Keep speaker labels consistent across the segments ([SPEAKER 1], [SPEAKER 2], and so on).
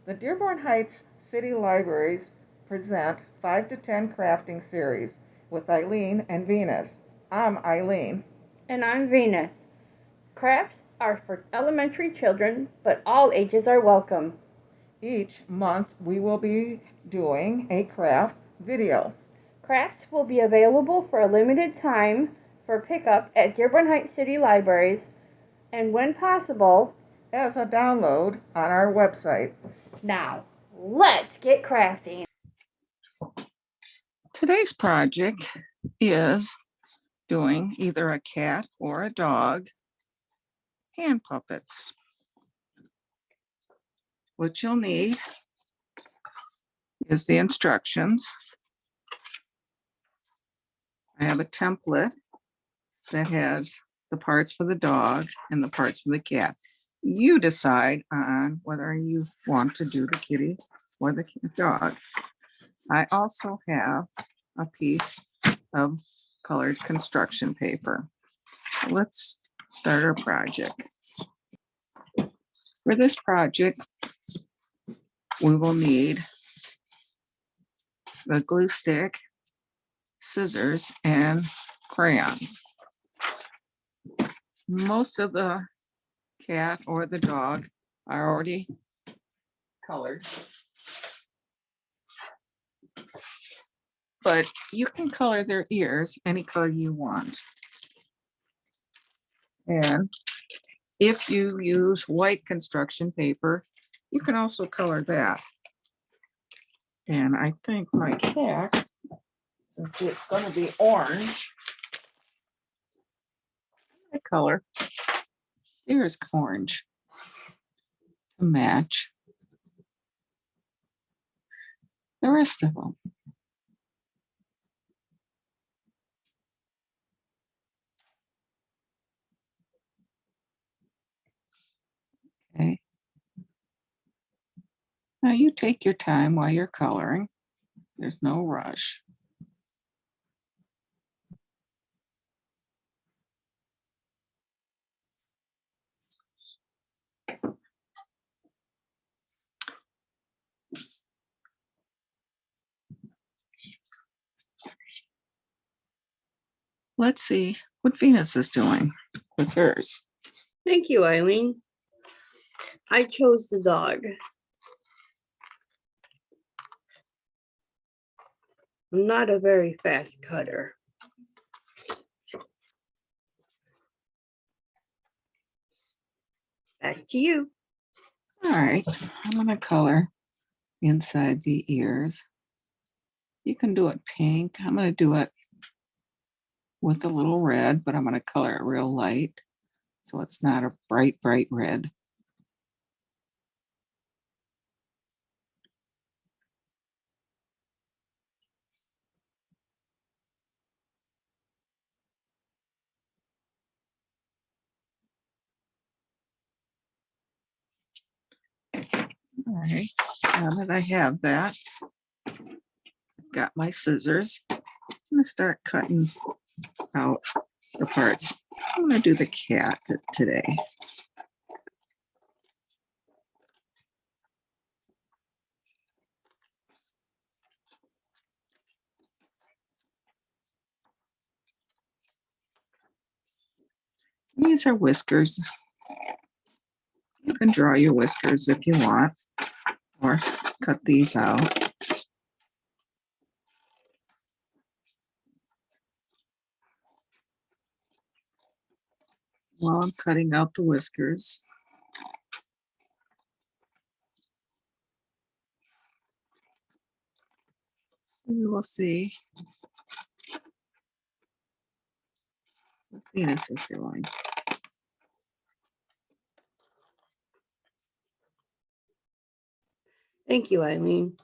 [SPEAKER 1] The Dearborn Heights City Libraries present 5 to 10 crafting series with Eileen and Venus. I'm Eileen.
[SPEAKER 2] And I'm Venus. Crafts are for elementary children, but all ages are welcome.
[SPEAKER 1] Each month we will be doing a craft video.
[SPEAKER 2] Crafts will be available for a limited time for pickup at Dearborn Heights City Libraries and when possible,
[SPEAKER 1] as a download on our website.
[SPEAKER 2] Now, let's get crafting.
[SPEAKER 3] Today's project is doing either a cat or a dog hand puppets. What you'll need is the instructions. I have a template that has the parts for the dog and the parts for the cat. You decide on whether you want to do the kitty or the dog. I also have a piece of colored construction paper. So let's start our project. For this project, we will need the glue stick, scissors, and crayons. Most of the cat or the dog are already colored, but you can color their ears any color you want. And if you use white construction paper, you can also color that. And I think my cat, since it's going to be orange, I color ears orange to match the rest of them. Okay. Now you take your time while you're coloring. There's no rush. Let's see what Venus is doing with hers.
[SPEAKER 4] Thank you, Eileen. I chose the dog. I'm not a very fast cutter. Back to you.
[SPEAKER 3] All right, I'm going to color inside the ears. You can do it pink. I'm going to do it with a little red, but I'm going to color it real light so it's not a bright, bright red. All right, now that I have that, I've got my scissors. I'm going to start cutting out the parts. I'm going to do the cat today. These are whiskers. You can draw your whiskers if you want, or cut these out. While I'm cutting out the whiskers, we will see what Venus is doing.
[SPEAKER 4] Thank you, Eileen.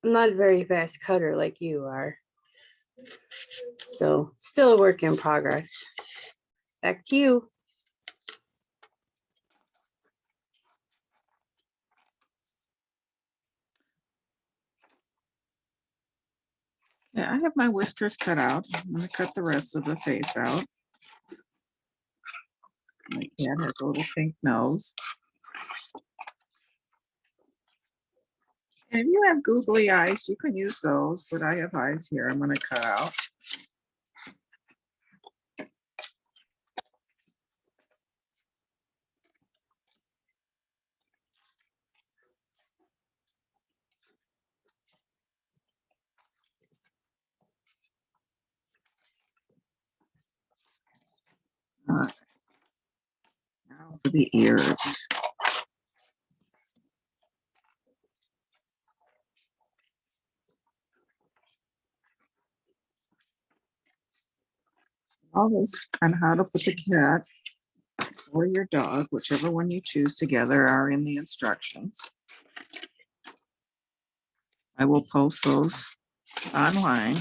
[SPEAKER 4] I'm not a very fast cutter like you are. So still a work in progress. Back to you.
[SPEAKER 3] Yeah, I have my whiskers cut out. I'm going to cut the rest of the face out. My cat has a little pink nose. And if you have googly eyes, you can use those, but I have eyes here I'm going to cut out. All right. Now for the ears. All this on how to put the cat or your dog, whichever one you choose together, are in the instructions. I will post those online.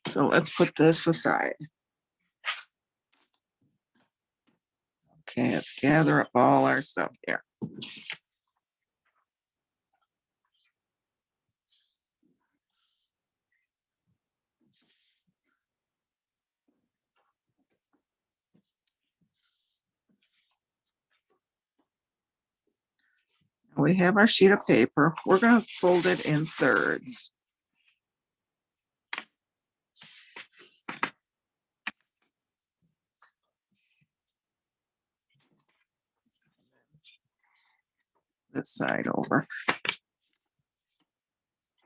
[SPEAKER 3] So let's put this aside. Okay, let's gather up all our stuff here. We have our sheet of paper. We're going to fold it in thirds. This side over.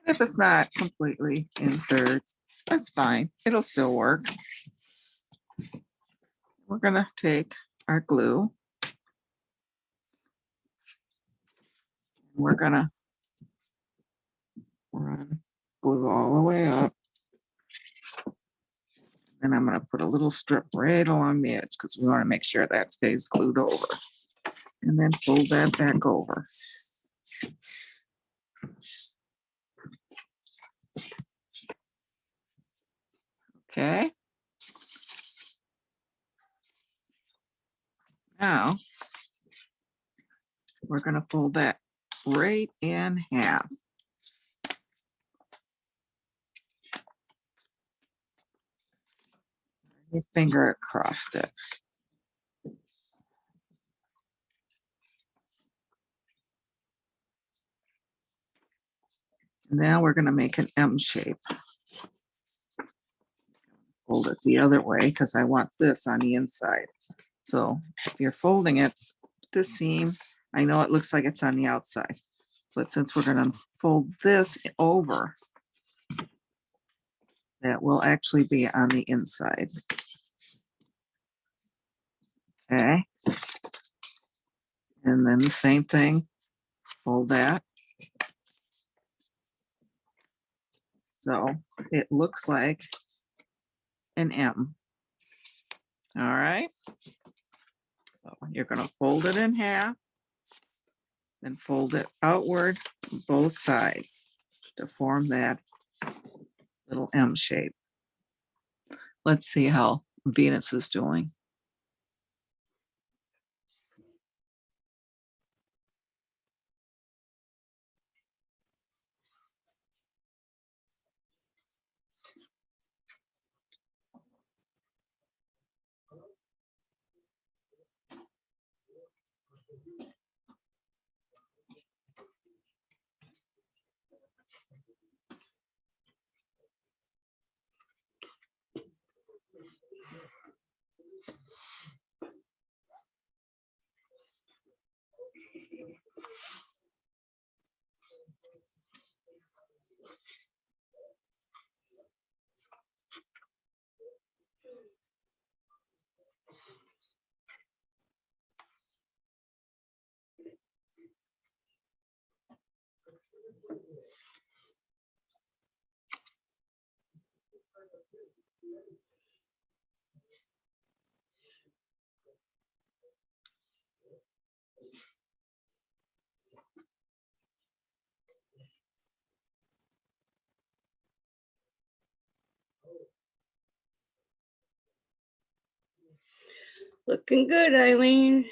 [SPEAKER 3] If it's not completely in thirds, that's fine. It'll still work. We're going to take our glue. We're going to run glue all the way up. And I'm going to put a little strip right along the edge because we want to make sure that stays glued over. And then fold that back over. Okay. Now, we're going to fold that right in half. Your finger across it. Now we're going to make an M shape. Fold it the other way because I want this on the inside. So if you're folding it, the seam, I know it looks like it's on the outside, but since we're going to fold this over, that will actually be on the inside. Okay. And then the same thing, fold that. So it looks like an M. All right. So you're going to fold it in half, then fold it outward both sides to form that little M shape. Let's see how Venus is doing.
[SPEAKER 4] Looking good, Eileen.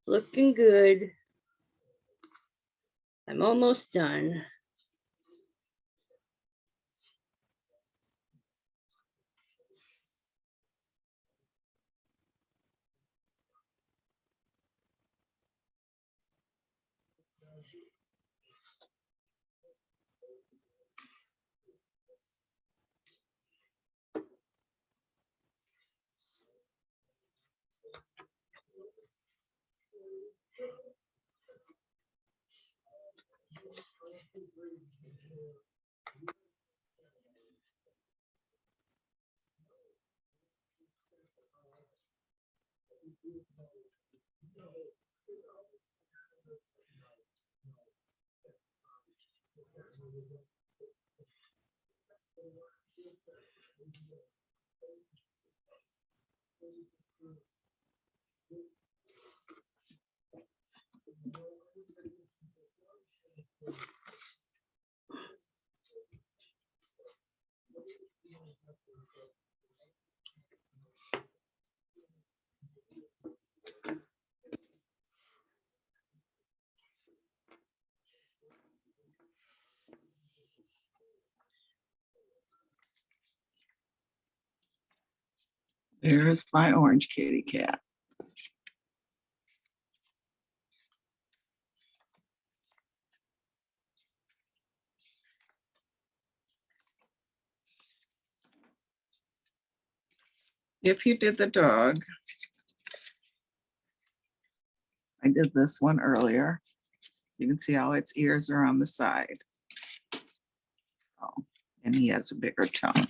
[SPEAKER 4] Looking good. I'm almost done.
[SPEAKER 3] There's my orange kitty cat. If you did the dog, I did this one earlier. You can see how its ears are on the side. Oh, and he has a bigger tongue.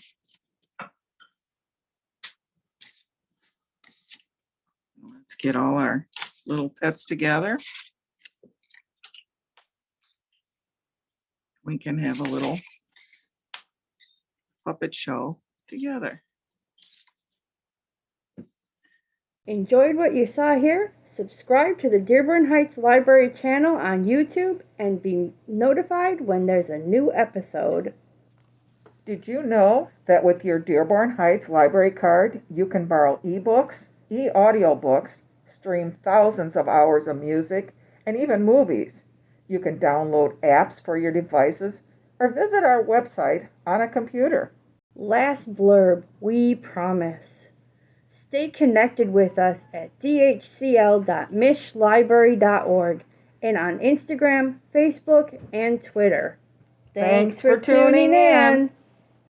[SPEAKER 3] Let's get all our little pets together. We can have a little puppet show together.
[SPEAKER 2] Enjoyed what you saw here? Subscribe to the Dearborn Heights Library channel on YouTube and be notified when there's a new episode.
[SPEAKER 1] Did you know that with your Dearborn Heights Library card, you can borrow ebooks, e-audiobooks, stream thousands of hours of music, and even movies? You can download apps for your devices or visit our website on a computer.
[SPEAKER 2] Last blurb, we promise. Stay connected with us at dhcl.mishlibrary.org and on Instagram, Facebook, and Twitter.
[SPEAKER 1] Thanks for tuning in.